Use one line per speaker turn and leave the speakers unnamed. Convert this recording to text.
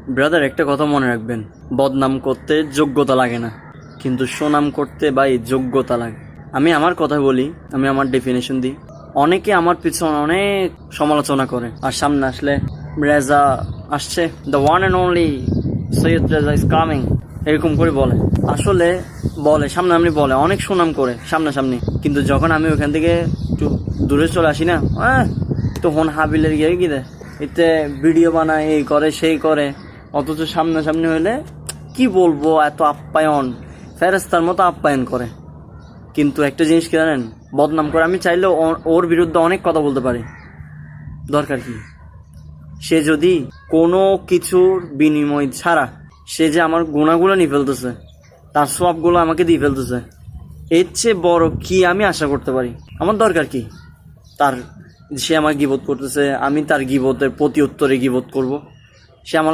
Brother, একটা কথা মনে রাখবেন, বদনাম করতে যোগ্যতা লাগে না, কিন্তু সুনাম করতে ভাই যোগ্যতা লাগে। আমি আমার কথা বলি, আমি আমার ডেফিনেশন দিই। অনেকে আমার পিছনে অনেক সমালোচনা করে, আর সামনে আসলে রেজা আসছে, the one and only Syed Reza is coming, এরকম করে বলে। আসলে বলে সামনাসামনি বলে, অনেক সুনাম করে সামনাসামনি, কিন্তু যখন আমি ওখান থেকে একটু দূরে চলে আসি না, তখন হাবিলের গিয়ে কি দেয়, এতে ভিডিও বানায়, এই করে সেই করে। অথচ সামনাসামনি হইলে কি বলবো, এত আপ্যায়ন, ফেরেস্তার মতো আপ্যায়ন করে। কিন্তু একটা জিনিস কি জানেন, বদনাম করে আমি চাইলেও ওর বিরুদ্ধে অনেক কথা বলতে পারি, দরকার কি? সে যদি কোনো কিছুর বিনিময় ছাড়া সে যে আমার গুণাগুলো নিয়ে ফেলতেছে, তার সবগুলো আমাকে দিয়ে ফেলতেছে, এর চেয়ে বড় কি আমি আশা করতে পারি? আমার দরকার কি তার? সে আমার গীবত করতেছে, আমি তার গীবতের প্রতি উত্তরে গীবত করব? সে আমার